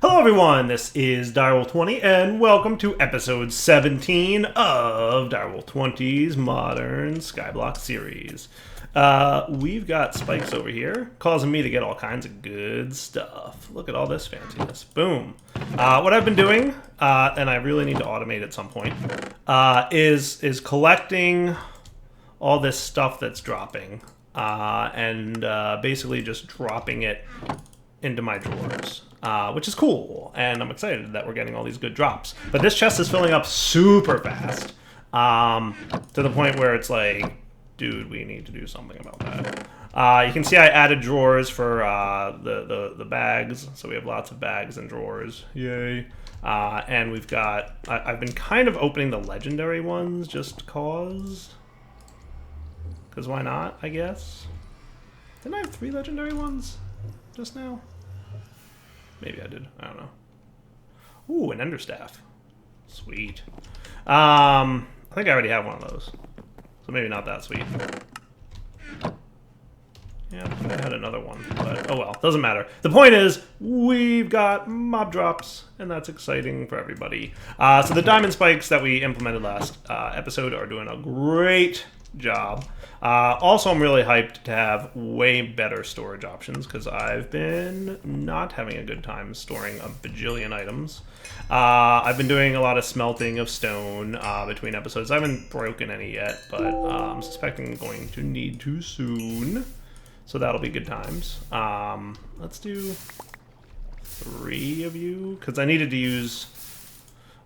Hello everyone, this is Direwolf20 and welcome to episode 17 of Direwolf20's modern Skyblock series. We've got spikes over here, causing me to get all kinds of good stuff. Look at all this fanciness. Boom. What I've been doing, and I really need to automate at some point, is collecting all this stuff that's dropping, and basically just dropping it into my drawers. Which is cool, and I'm excited that we're getting all these good drops. But this chest is filling up super fast, to the point where it's like, dude, we need to do something about that. You can see I added drawers for the bags, so we have lots of bags and drawers. Yay. And we've got, I've been kind of opening the legendary ones just cause why not, I guess. Didn't I have 3 legendary ones just now? Maybe I did. I don't know. Ooh, an ender staff. Sweet. I think I already have one of those. So maybe not that sweet. Yeah, I think I had another one. But, oh well. Doesn't matter. The point is, we've got mob drops, and that's exciting for everybody. So the diamond spikes that we implemented last episode are doing a great job. Also, I'm really hyped to have way better storage options because I've been not having a good time storing a bajillion items. I've been doing a lot of smelting of stone between episodes. I haven't broken any yet, but I'm suspecting I'm going to need to soon. So that'll be good times. Let's do 3 of you because I needed to use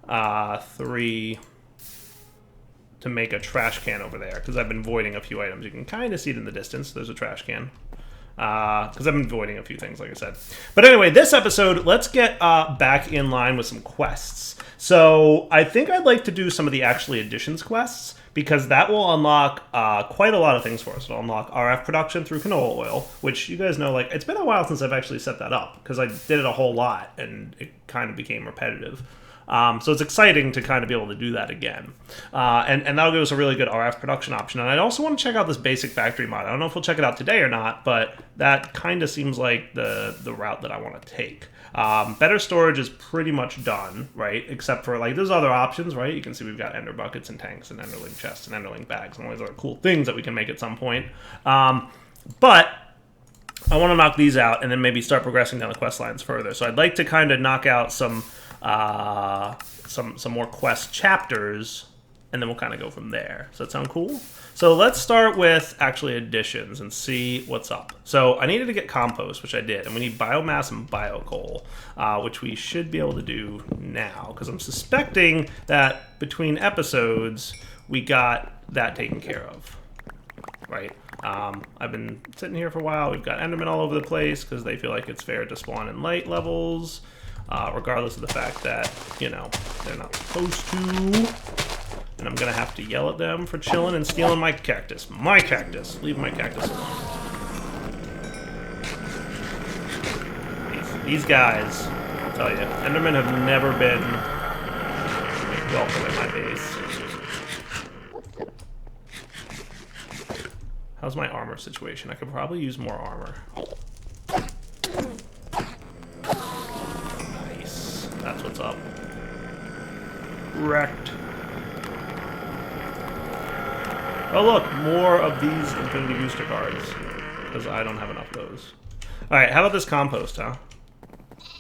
3 to make a trash can over there, because I've been voiding a few items. You can kind of see it in the distance. There's a trash can. Because I've been voiding a few things, like I said. But anyway, this episode, let's get back in line with some quests. So I think I'd like to do some of the actually additions quests, because that will unlock quite a lot of things for us. It'll unlock RF production through canola oil, which you guys know, like, it's been a while since I've actually set that up, because I did it a whole lot, and it kind of became repetitive. So it's exciting to kind of be able to do that again. And that'll give us a really good RF production option. And I also want to check out this basic factory mod. I don't know if we'll check it out today or not, but that kind of seems like the route that I want to take. Better storage is pretty much done, right? Except for, like, there's other options, right? You can see we've got ender buckets and tanks and enderling chests and enderling bags and all these other cool things that we can make at some point. But I want to knock these out and then maybe start progressing down the quest lines further. So I'd like to kind of knock out some more quest chapters, and then we'll kind of go from there. Does that sound cool? So let's start with actually additions and see what's up. So I needed to get compost, which I did, and we need biomass and biocoal, which we should be able to do now, because I'm suspecting that between episodes we got that taken care of, right? I've been sitting here for a while. We've got endermen all over the place because they feel like it's fair to spawn in light levels. Regardless of the fact that, you know, they're not supposed to. And I'm going to have to yell at them for chilling and stealing my cactus. My cactus! Leave my cactus alone. These guys, I'll tell you, endermen have never been welcome at my base. How's my armor situation? I could probably use more armor. That's what's up. Wrecked. Oh look, more of these Infinity Booster cards. Because I don't have enough of those. Alright, how about this compost, huh?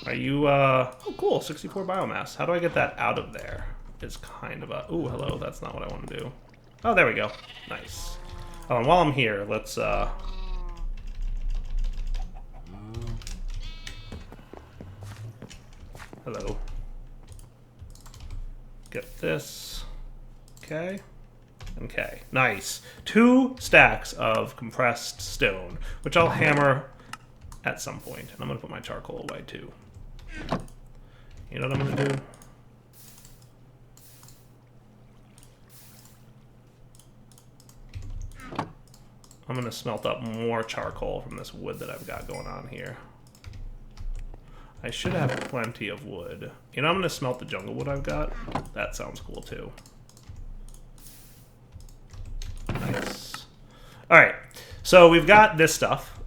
Are you, oh cool, 64 biomass. How do I get that out of there? It's kind of a... Ooh, hello, that's not what I want to do. Oh, there we go. Nice. Oh, and while I'm here, let's, hello. Get this. Okay. Okay. Nice. 2 stacks of compressed stone, which I'll hammer at some point. And I'm going to put my charcoal away, too. You know what I'm going to do? I'm going to smelt up more charcoal from this wood that I've got going on here. I should have plenty of wood. You know, I'm going to smelt the jungle wood I've got. That sounds cool, too. Nice. All right. So we've got this stuff.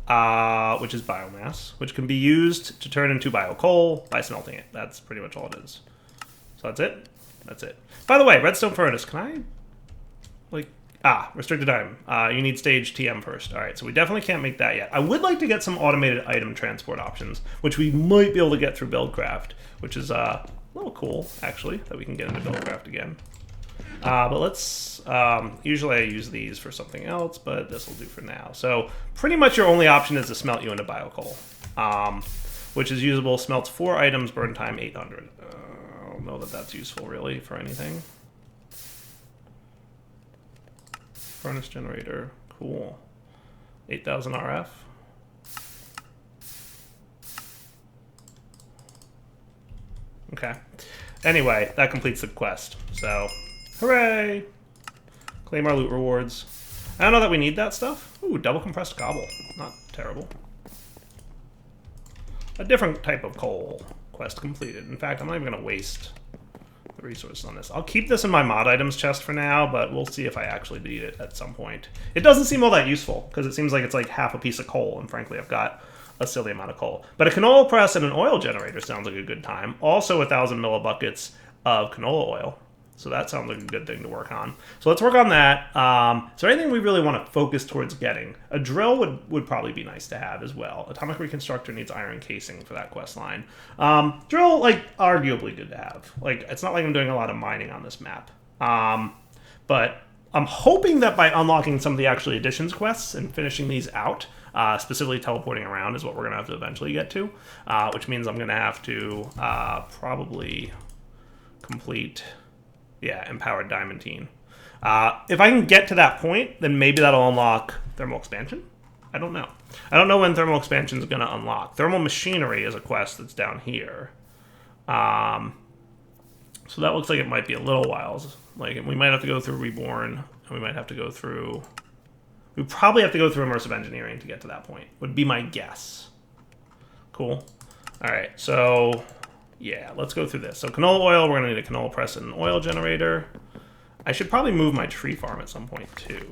which is biomass, which can be used to turn into biocoal by smelting it. That's pretty much all it is. So that's it. That's it. By the way, redstone furnace, can I, like, restricted item. You need stage TM first. All right, so we definitely can't make that yet. I would like to get some automated item transport options, which we might be able to get through Buildcraft, which is a little cool, actually, that we can get into Buildcraft again. But let's, usually I use these for something else, but this will do for now. So pretty much your only option is to smelt you into biocoal, which is usable, smelts 4 items, burn time 800. I don't know that that's useful really for anything. Furnace generator, cool. 8,000 RF. Okay. Anyway, that completes the quest. So, hooray! Claim our loot rewards. I don't know that we need that stuff. Ooh, double compressed cobble. Not terrible. A different type of coal. Quest completed. In fact, I'm not even going to waste the resources on this. I'll keep this in my mod items chest for now, but we'll see if I actually need it at some point. It doesn't seem all that useful, because it seems like it's like half a piece of coal, and frankly, I've got a silly amount of coal. But a canola press and an oil generator sounds like a good time. Also 1,000 millibuckets of canola oil. So that sounds like a good thing to work on. So let's work on that. Is there anything we really want to focus towards getting? A drill would probably be nice to have as well. Atomic Reconstructor needs iron casing for that quest line. Drill, like, arguably good to have. Like, it's not like I'm doing a lot of mining on this map. But I'm hoping that by unlocking some of the actually additions quests and finishing these out, specifically teleporting around is what we're going to have to eventually get to, which means I'm going to have to probably complete... yeah, Empowered Diamantine. If I can get to that point, then maybe that'll unlock Thermal Expansion? I don't know. I don't know when Thermal Expansion is going to unlock. Thermal Machinery is a quest that's down here. So that looks like it might be a little while. Like, we might have to go through Reborn, and we might have to go through... we probably have to go through Immersive Engineering to get to that point, would be my guess. Cool. All right, so... yeah, let's go through this. So canola oil, we're going to need a canola press and an oil generator. I should probably move my tree farm at some point, too.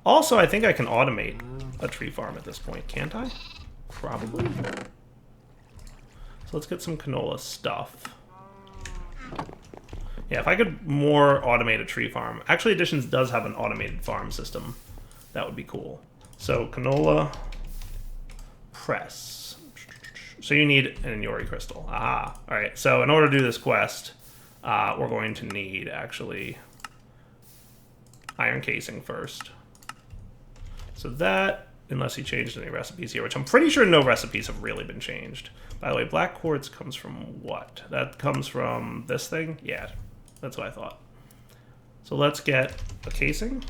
Also, I think I can automate a tree farm at this point, can't I? Probably. So let's get some canola stuff. Yeah, if I could more automate a tree farm. Actually, Additions does have an automated farm system. That would be cool. So canola press. So you need an Inuri crystal. Ah, all right. So in order to do this quest, we're going to need, actually, iron casing first. So that, unless he changed any recipes here, which I'm pretty sure no recipes have really been changed. By the way, black quartz comes from what? That comes from this thing? Yeah, that's what I thought. So let's get a casing,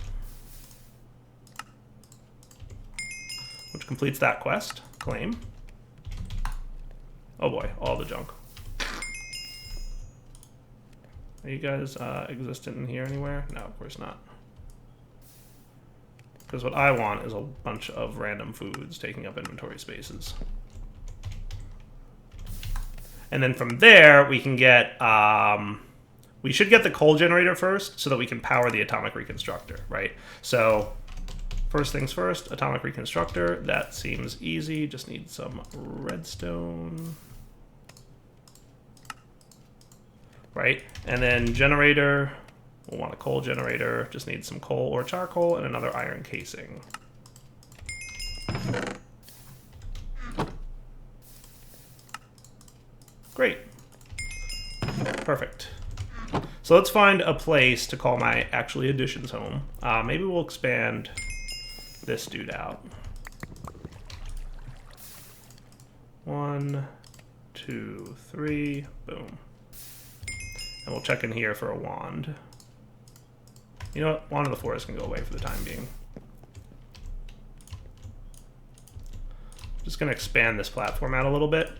which completes that quest. Claim. Oh boy, all the junk. Are you guys existent in here anywhere? No, of course not. Because what I want is a bunch of random foods taking up inventory spaces. And then from there, we can get... we should get the coal generator first so that we can power the atomic reconstructor, right? So, first things first, atomic reconstructor. That seems easy. Just need some redstone. Right? And then generator, we'll want a coal generator, just need some coal or charcoal and another iron casing. Great. Perfect. So let's find a place to call my actually additions home. Maybe we'll expand this dude out. 1, 2, 3, boom. And we'll check in here for a wand. You know what? Wand of the Forest can go away for the time being. Just going to expand this platform out a little bit.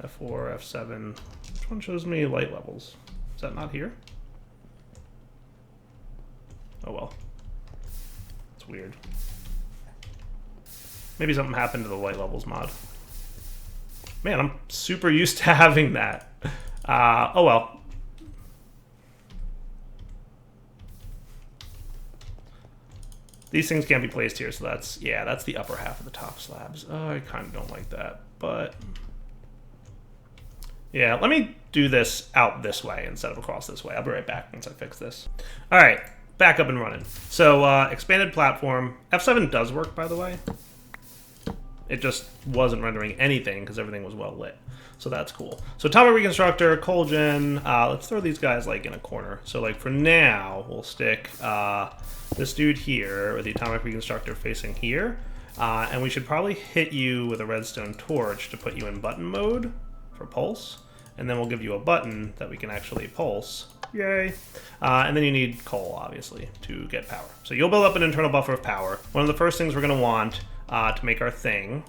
F4, F7. Which one shows me light levels? Is that not here? Oh well. It's weird. Maybe something happened to the light levels mod. Man, I'm super used to having that. Oh well. These things can't be placed here, so that's, yeah, that's the upper half of the top slabs. Oh, I kind of don't like that, but... Yeah, let me do this out this way instead of across this way. I'll be right back once I fix this. All right, back up and running. So, expanded platform. F7 does work, by the way. It just wasn't rendering anything because everything was well lit. So that's cool. So atomic reconstructor, coal gen. Let's throw these guys like in a corner. So like for now, we'll stick this dude here, or the atomic reconstructor facing here. And we should probably hit you with a redstone torch to put you in button mode for pulse. And then we'll give you a button that we can actually pulse. Yay. And then you need coal, obviously, to get power. So you'll build up an internal buffer of power. One of the first things we're going to want to make our thing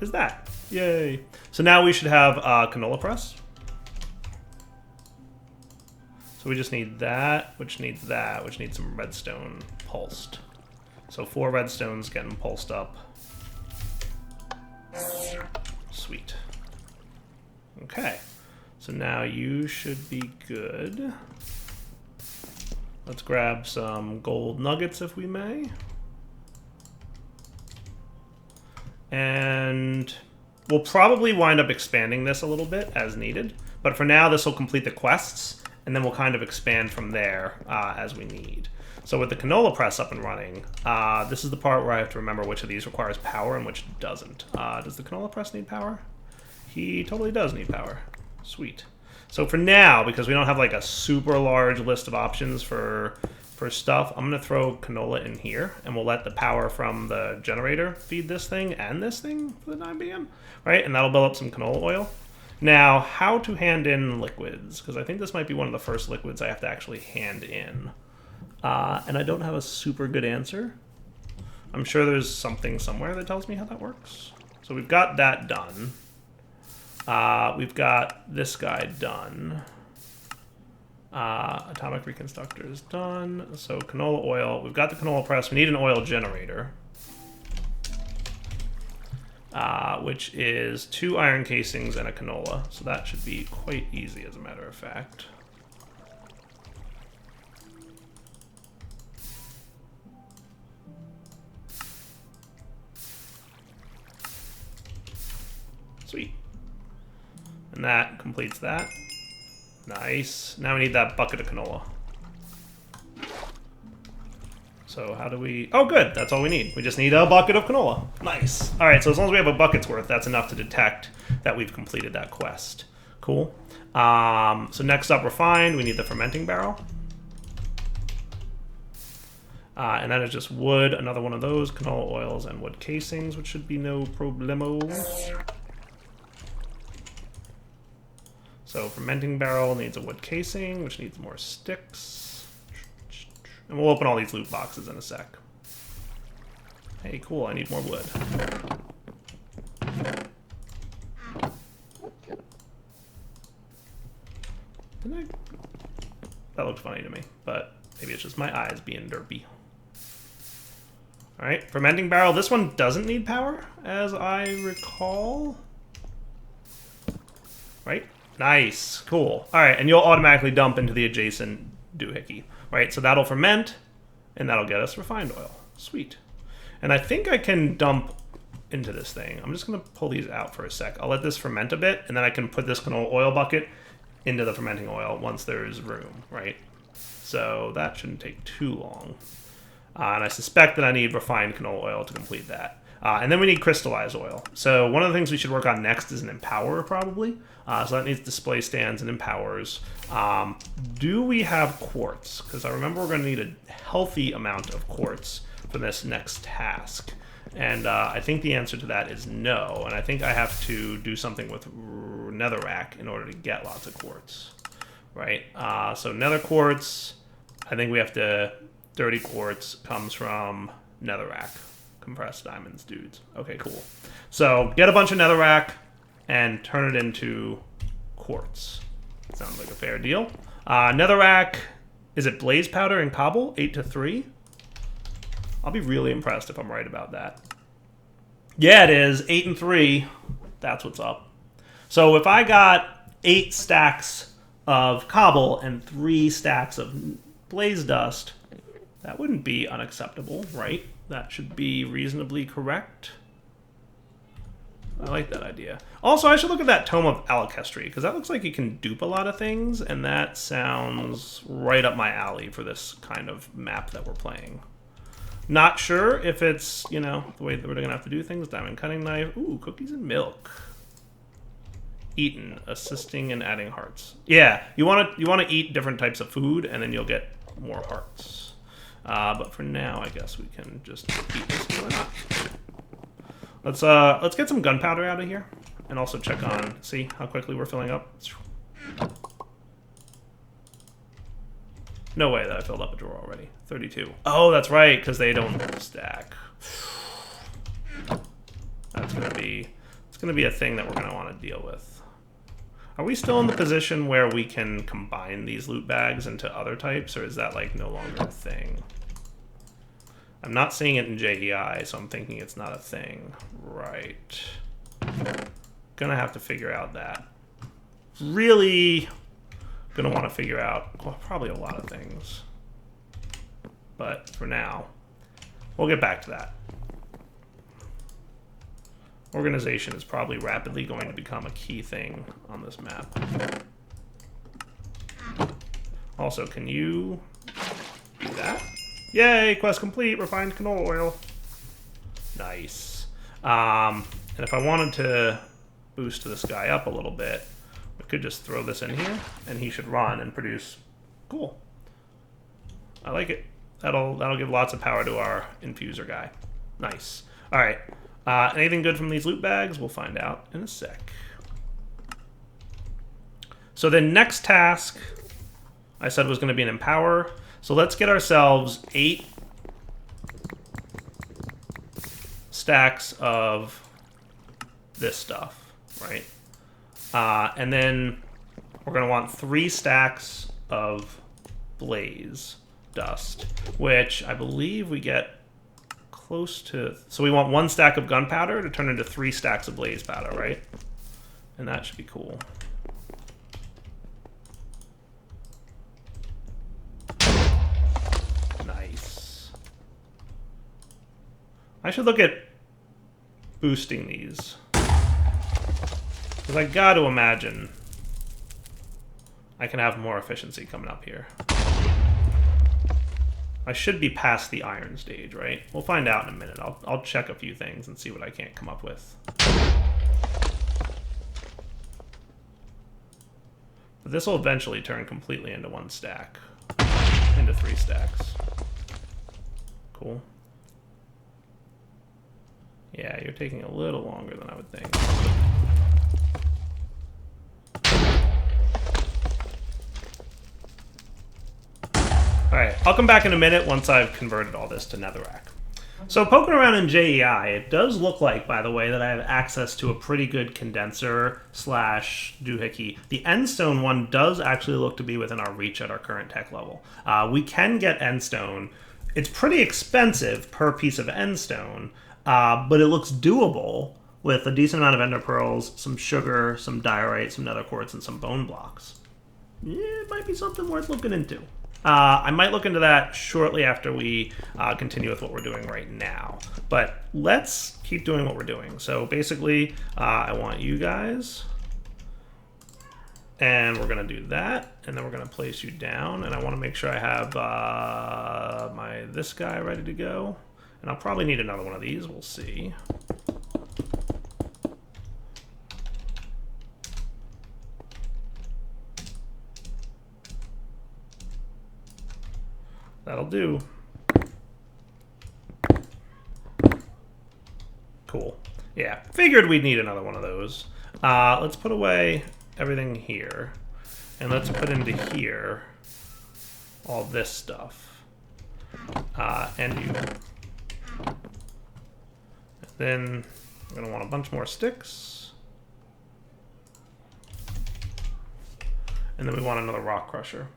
is that. Yay. So now we should have Canola Press. So we just need that, which needs that, which needs some redstone pulsed. So 4 redstones getting pulsed up. Sweet. Okay. So now you should be good. Let's grab some gold nuggets if we may. And we'll probably wind up expanding this a little bit as needed. But for now, this will complete the quests, and then we'll kind of expand from there as we need. So with the Canola Press up and running, this is the part where I have to remember which of these requires power and which doesn't. Does the Canola Press need power? He totally does need power. Sweet. So for now, because we don't have like a super large list of options for stuff, I'm going to throw canola in here, and we'll let the power from the generator feed this thing and this thing for the time being, right? And that'll build up some canola oil. Now, how to hand in liquids, because I think this might be one of the first liquids I have to actually hand in. And I don't have a super good answer. I'm sure there's something somewhere that tells me how that works. So we've got that done. We've got this guy done. Atomic reconstructor is done. So canola oil. We've got the canola press. We need an oil generator, which is 2 iron casings and a canola. So that should be quite easy, as a matter of fact. Sweet. And that completes that. Nice. Now we need that bucket of canola. So how do we... Oh, good. That's all we need. We just need a bucket of canola. Nice. All right, so as long as we have a bucket's worth, that's enough to detect that we've completed that quest. Cool. So next up, refined. We need the fermenting barrel. And that is just wood, another one of those, canola oils, and wood casings, which should be no problemo. So fermenting barrel needs a wood casing, which needs more sticks. And we'll open all these loot boxes in a sec. Hey, cool, I need more wood. That looked funny to me, but maybe it's just my eyes being derpy. All right, fermenting barrel. This one doesn't need power, as I recall. Right? Nice, cool. All right, and you'll automatically dump into the adjacent doohickey, right? So that'll ferment, and that'll get us refined oil. Sweet. And I think I can dump into this thing. I'm just gonna pull these out for a sec. I'll let this ferment a bit, and then I can put this canola oil bucket into the fermenting oil once there's room, right? So that shouldn't take too long. And I suspect that I need refined canola oil to complete that. And then we need crystallized oil. So one of the things we should work on next is an empower, probably. So that needs display stands and empowers. Do we have quartz? Because I remember we're going to need a healthy amount of quartz for this next task. And I think the answer to that is no. And I think I have to do something with netherrack in order to get lots of quartz. Right? So nether quartz, I think we have to... Dirty quartz comes from netherrack. Compressed diamonds, dudes. Okay, cool. So get a bunch of netherrack and turn it into quartz. Sounds like a fair deal. Netherrack, is it blaze powder and cobble? 8 to 3? I'll be really impressed if I'm right about that. Yeah, it is. 8 and 3. That's what's up. So if I got 8 stacks of cobble and 3 stacks of blaze dust, That wouldn't be unacceptable, right? That should be reasonably correct. I like that idea. Also, I should look at that Tome of Alchemy, because that looks like you can dupe a lot of things, and that sounds right up my alley for this kind of map that we're playing. Not sure if it's, you know, the way that we're going to have to do things. Diamond cutting knife. Ooh, cookies and milk. Eaten, assisting and adding hearts. Yeah, you want to eat different types of food, and then you'll get more hearts. But for now, I guess we can just eat this. Why not? Let's get some gunpowder out of here, and also check on, see how quickly we're filling up. No way that I filled up a drawer already. 32. Oh, that's right, because they don't stack. It's gonna be a thing that we're gonna want to deal with. Are we still in the position where we can combine these loot bags into other types, or is that like no longer a thing? I'm not seeing it in JEI, so I'm thinking it's not a thing. Right. Gonna have to figure out that. Really gonna want to figure out, well, probably a lot of things. But for now, we'll get back to that. Organization is probably rapidly going to become a key thing on this map. Also, can you do that? Yay, quest complete, refined canola oil. Nice. And if I wanted to boost this guy up a little bit, we could just throw this in here, and he should run and produce. Cool. I like it. That'll give lots of power to our infuser guy. Nice. All right. Anything good from these loot bags? We'll find out in a sec. So the next task I said was going to be an empower. So let's get ourselves 8 stacks of this stuff, right? And then we're going to want 3 stacks of blaze dust, which I believe we get close to. So we want 1 stack of gunpowder to turn into 3 stacks of blaze powder, right? And that should be cool. Nice. I should look at boosting these, because I got to imagine I can have more efficiency coming up here. I should be past the iron stage, right? We'll find out in a minute. I'll check a few things and see what I can't come up with. But this will eventually turn completely into 1 stack. Into 3 stacks. Cool. Yeah, you're taking a little longer than I would think. Alright, I'll come back in a minute once I've converted all this to netherrack. So poking around in JEI, it does look like, by the way, that I have access to a pretty good condenser / doohickey. The endstone one does actually look to be within our reach at our current tech level. We can get endstone. It's pretty expensive per piece of endstone, but it looks doable with a decent amount of ender pearls, some sugar, some diorite, some nether quartz, and some bone blocks. Yeah, it might be something worth looking into. I might look into that shortly after we continue with what we're doing right now. But let's keep doing what we're doing. So basically, I want you guys, and we're going to do that, and then we're going to place you down, and I want to make sure I have this guy ready to go. And I'll probably need another one of these. We'll see. That'll do. Cool. Yeah, figured we'd need another one of those. Let's put away everything here. And let's put into here all this stuff. And you. And then we're going to want a bunch more sticks. And then we want another rock crusher.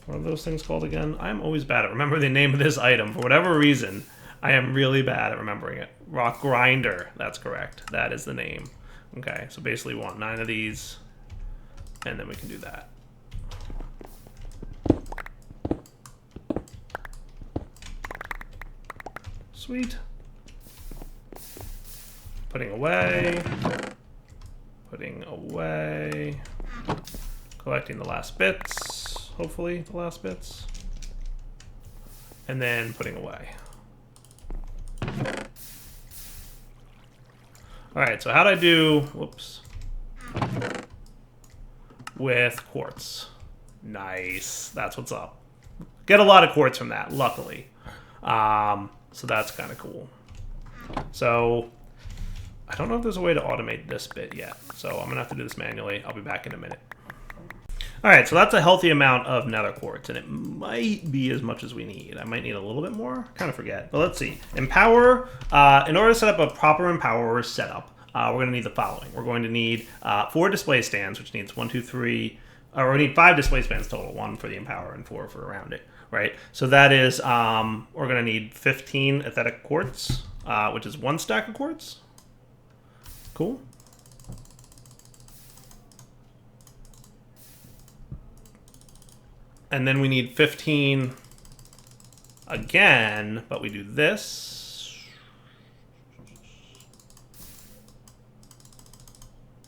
What are those things called again? I'm always bad at remembering the name of this item. For whatever reason, I am really bad at remembering it. Rock grinder. That's correct. That is the name. Okay, so basically we want 9 of these, and then we can do that. Sweet. Putting away. Putting away. Collecting the last bits. Hopefully the last bits. And then putting away. Alright, so how'd I do... Whoops. With quartz. Nice. That's what's up. Get a lot of quartz from that, luckily. So that's kind of cool. So... I don't know if there's a way to automate this bit yet, so I'm going to have to do this manually. I'll be back in a minute. Alright, so that's a healthy amount of nether quartz, and it might be as much as we need. I might need a little bit more. Kind of forget. But let's see. Empower. In order to set up a proper Empower setup, we're going to need the following. We're going to need 4 display stands, which needs 1, 2, 3... Or we need 5 display stands total. 1 for the Empower and 4 for around it. Right? So that is... we're going to need 15 aesthetic quartz, which is 1 stack of quartz. Cool. And then we need 15 again, but we do this.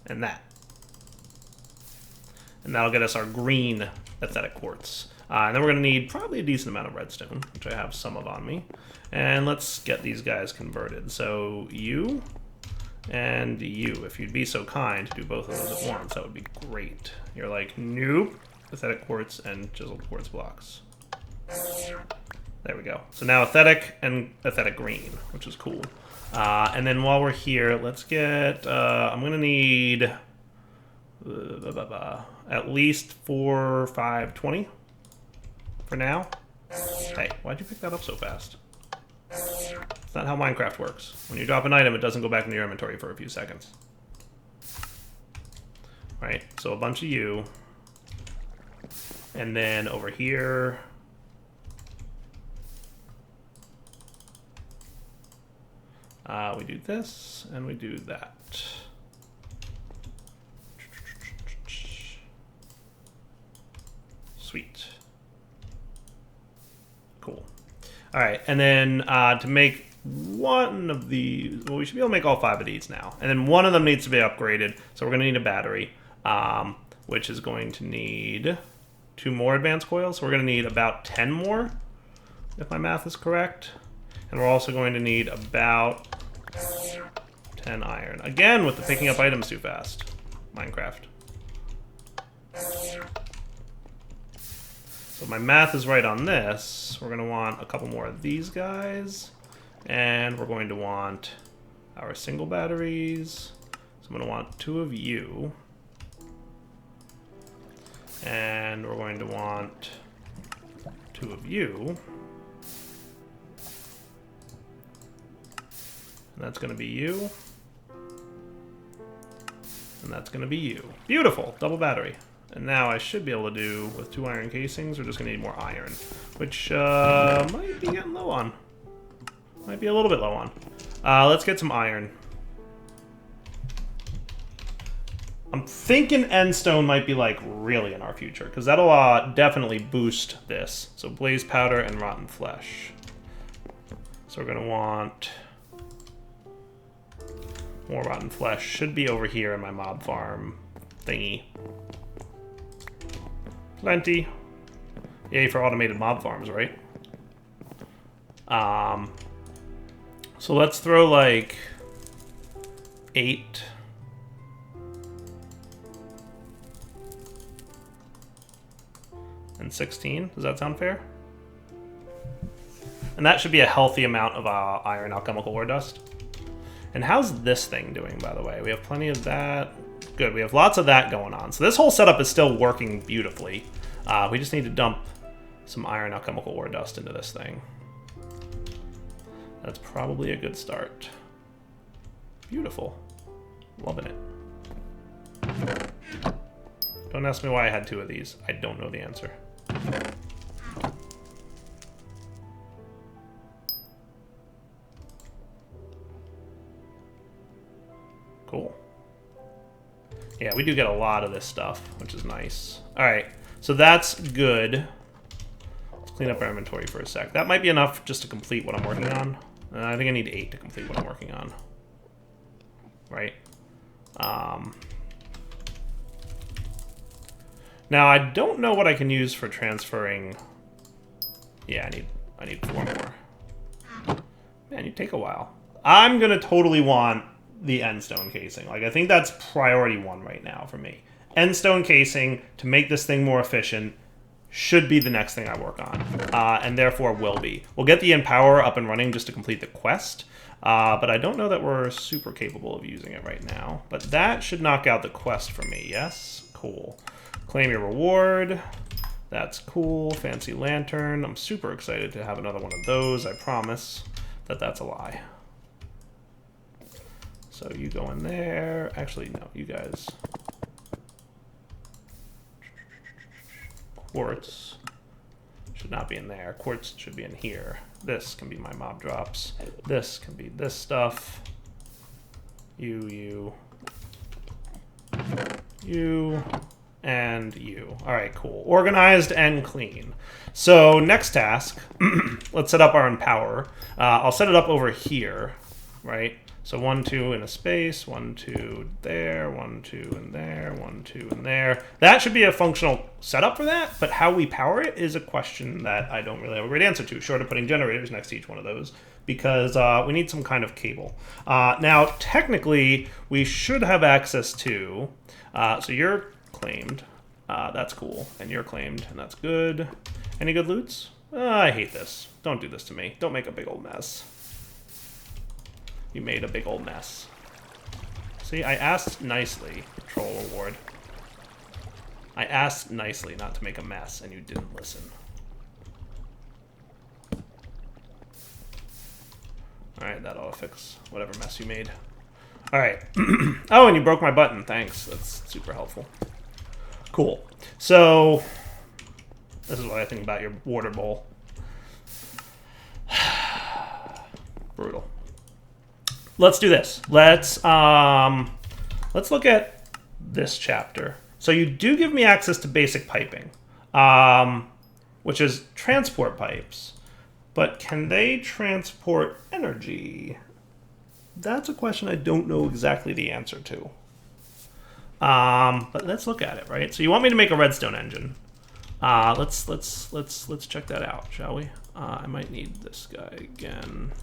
And that. And that'll get us our green aesthetic quartz. And then we're going to need probably a decent amount of redstone, which I have some of on me. And let's get these guys converted. So you... And you, if you'd be so kind to do both of those at once, that would be great. You're like, nope. Aesthetic quartz and chiseled quartz blocks. There we go. So now aesthetic and aesthetic green, which is cool. And then while we're here, let's get... I'm going to need... at least 4, 5, 20 for now. Hey, why'd you pick that up so fast? That's not how Minecraft works. When you drop an item, it doesn't go back into your inventory for a few seconds. Right, so a bunch of you. And then over here... we do this, and we do that. Sweet. Cool. All right, and then to make one of these, well, we should be able to make all 5 of these now. And then one of them needs to be upgraded, so we're going to need a battery, which is going to need 2 more advanced coils. So we're going to need about 10 more, if my math is correct. And we're also going to need about 10 iron. Again, with the picking up items too fast. Minecraft. So my math is right on this. We're going to want a couple more of these guys. And we're going to want our single batteries. So I'm going to want 2 of you. And we're going to want 2 of you. And that's going to be you. And that's going to be you. Beautiful. Double battery. And now I should be able to do, with 2 iron casings, we're just going to need more iron. Which might be getting low on. Might be a little bit low on. Let's get some iron. I'm thinking endstone might be like really in our future, because that'll definitely boost this. So blaze powder and rotten flesh. So we're going to want more rotten flesh. Should be over here in my mob farm thingy. Plenty. Yay for automated mob farms, right? So let's throw like 8. And 16. Does that sound fair? And that should be a healthy amount of iron alchemical ore dust. And how's this thing doing, by the way? We have plenty of that. Good, we have lots of that going on. So this whole setup is still working beautifully. We just need to dump some iron alchemical ore dust into this thing. That's probably a good start. Beautiful. Loving it. Don't ask me why I had 2 of these. I don't know the answer. Cool. Yeah, we do get a lot of this stuff, which is nice. All right, so that's good. Let's clean up our inventory for a sec. That might be enough just to complete what I'm working on. I think I need 8 to complete what I'm working on. Right? Now, I don't know what I can use for transferring... Yeah, I need 4 more. Man, you take a while. I'm going to totally want the endstone casing. Like, I think that's priority 1 right now for me. Endstone casing, to make this thing more efficient, should be the next thing I work on. And therefore will be. We'll get the Empower up and running just to complete the quest. But I don't know that we're super capable of using it right now. But that should knock out the quest for me, yes? Cool. Claim your reward. That's cool. Fancy lantern. I'm super excited to have another one of those. I promise that that's a lie. So you go in there. Actually, no, you guys. Quartz should not be in there. Quartz should be in here. This can be my mob drops. This can be this stuff. You, and you. All right, cool. Organized and clean. So next task, let's set up our Empower. I'll set it up over here, right? So 1, 2 in a space, 1, 2 there, 1, 2 in there, 1, 2 in there. That should be a functional setup for that, but how we power it is a question that I don't really have a great answer to, short of putting generators next to each one of those, because we need some kind of cable. Now, technically, we should have access to, so you're claimed, that's cool, and you're claimed, and that's good. Any good loots? I hate this. Don't do this to me. Don't make a big old mess. You made a big old mess. See, I asked nicely, troll reward. I asked nicely not to make a mess, and you didn't listen. Alright, that'll fix whatever mess you made. Alright. Oh, and you broke my button. Thanks. That's super helpful. Cool. So, this is what I think about your water bowl. Brutal. Let's do this. Let's look at this chapter. So you do give me access to basic piping, which is transport pipes. But can they transport energy? That's a question I don't know exactly the answer to. But let's look at it, right? So you want me to make a Redstone Engine. Let's check that out, shall we? I might need this guy again.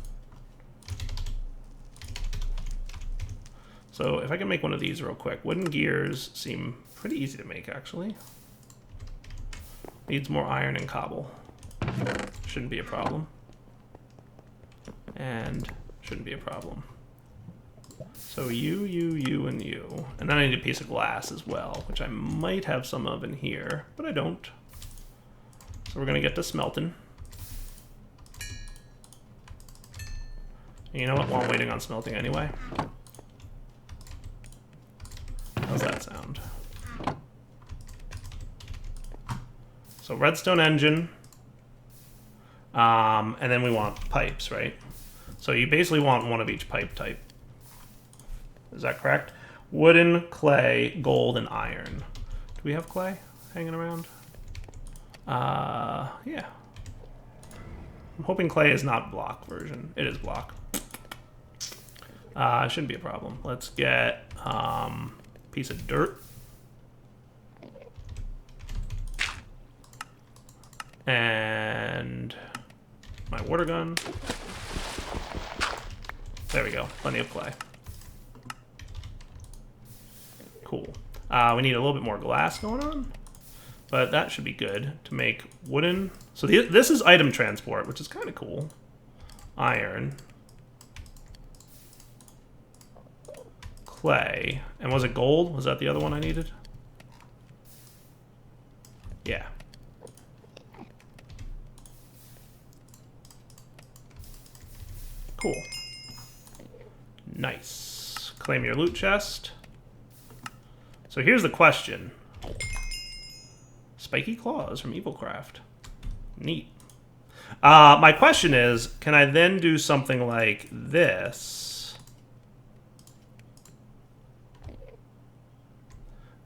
So if I can make one of these real quick. Wooden gears seem pretty easy to make, actually. Needs more iron and cobble. Shouldn't be a problem. And shouldn't be a problem. So you, and you. And then I need a piece of glass as well, which I might have some of in here, but I don't. So we're going to get to smelting. And you know what? While I'm waiting on smelting anyway. How's that sound? So Redstone Engine. And then we want pipes, right? So you basically want one of each pipe type. Is that correct? Wooden, clay, gold, and iron. Do we have clay hanging around? Yeah. I'm hoping clay is not block version. It is block. Shouldn't be a problem. Let's get piece of dirt. And my water gun. There we go. Plenty of clay. Cool. We need a little bit more glass going on, but that should be good to make wooden. So this is item transport, which is kind of cool. Iron. Clay. And was it gold? Was that the other one I needed? Yeah. Cool. Nice. Claim your loot chest. So here's the question. Spiky claws from Evilcraft. Neat. My question is, can I then do something like this?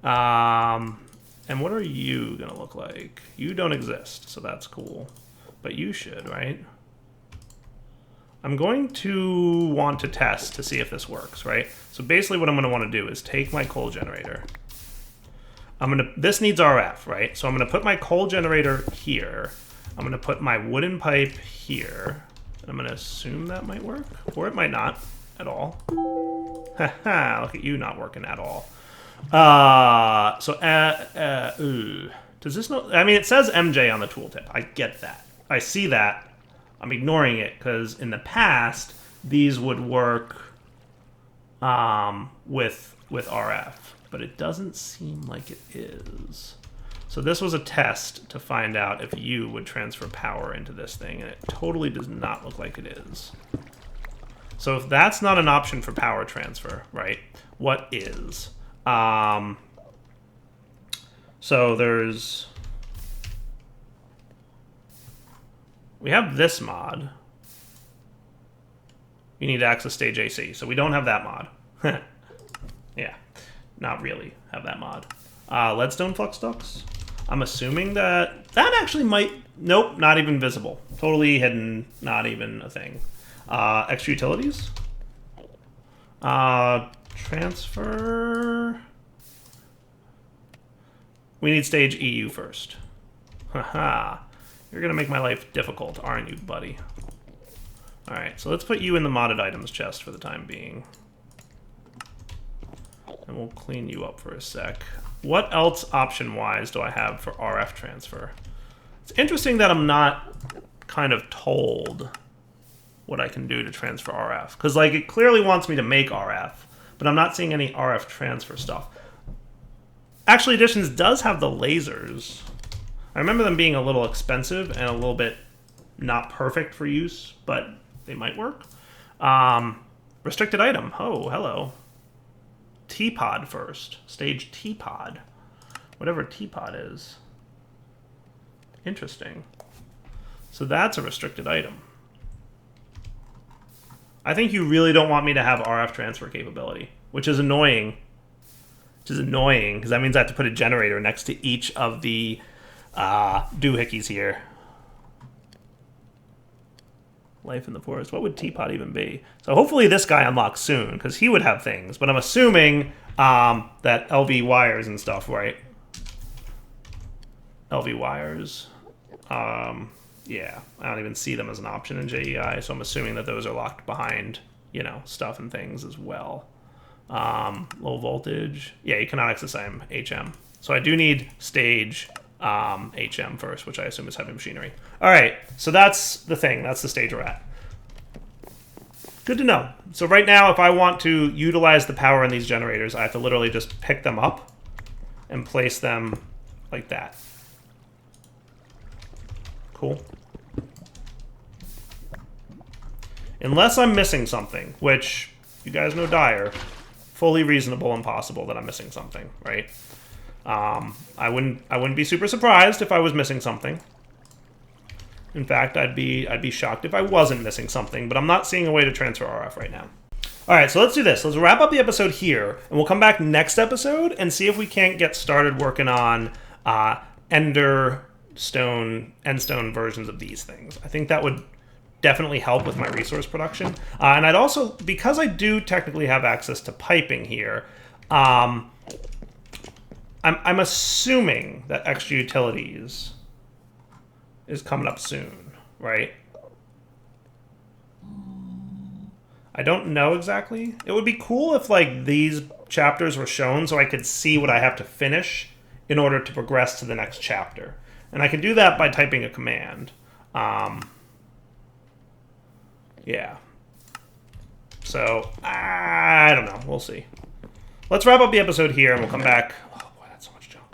And what are you gonna look like? You don't exist, so that's cool. But you should, right? I'm going to want to test to see if this works, right? So basically what I'm going to want to do is take my coal generator. This needs RF, right? So I'm going to put my coal generator here. I'm going to put my wooden pipe here. I'm going to assume that might work, or it might not at all. Haha, look at you not working at all. Does this know? I mean, it says MJ on the tooltip. I get that. I see that. I'm ignoring it because in the past, these would work with RF, but it doesn't seem like it is. So this was a test to find out if you would transfer power into this thing, and it totally does not look like it is. So if that's not an option for power transfer, right, what is? So we have this mod. You need to access stage AC, so we don't have that mod. Yeah, not really have that mod. Leadstone flux ducts. I'm assuming that actually might, nope, not even visible. Totally hidden, not even a thing. Extra utilities. Transfer. We need stage EU first. Haha. You're gonna make my life difficult, aren't you, buddy? Alright, so let's put you in the modded items chest for the time being. And we'll clean you up for a sec. What else option-wise do I have for RF transfer? It's interesting that I'm not kind of told what I can do to transfer RF. Because, like, it clearly wants me to make RF, but I'm not seeing any RF transfer stuff. Actually, Editions does have the lasers. I remember them being a little expensive and a little bit not perfect for use, but they might work. Restricted item. Oh, hello. T-pod first. Stage T-pod. Whatever T-pod is. Interesting. So that's a restricted item. I think you really don't want me to have RF transfer capability, which is annoying. Which is annoying, because that means I have to put a generator next to each of the doohickeys here. Life in the forest. What would Teapot even be? So hopefully this guy unlocks soon, because he would have things. But I'm assuming that LV wires and stuff, right? LV wires. Yeah, I don't even see them as an option in JEI, so I'm assuming that those are locked behind, you know, stuff and things as well. Low voltage. Yeah, you cannot access HM. So I do need stage HM first, which I assume is heavy machinery. All right, so that's the thing. That's the stage we're at. Good to know. So right now, if I want to utilize the power in these generators, I have to literally just pick them up and place them like that. Cool. Unless I'm missing something, which you guys know dire, fully reasonable and possible that I'm missing something, right? I wouldn't be super surprised if I was missing something. In fact, I'd be shocked if I wasn't missing something, but I'm not seeing a way to transfer RF right now. All right, so let's do this. Let's wrap up the episode here, and we'll come back next episode and see if we can't get started working on endstone versions of these things. I think that would definitely help with my resource production. And I'd also, because I do technically have access to piping here, I'm assuming that extra utilities is coming up soon, right? I don't know exactly. It would be cool if like these chapters were shown so I could see what I have to finish in order to progress to the next chapter. And I can do that by typing a command. Yeah. So, I don't know. We'll see. Let's wrap up the episode here and we'll come back. Oh boy, that's so much junk.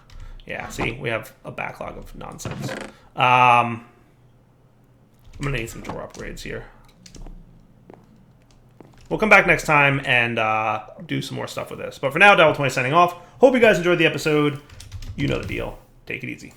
Yeah, see, we have a backlog of nonsense. I'm going to need some drawer upgrades here. We'll come back next time and do some more stuff with this. But for now, Devil20 signing off. Hope you guys enjoyed the episode. You know the deal. Take it easy.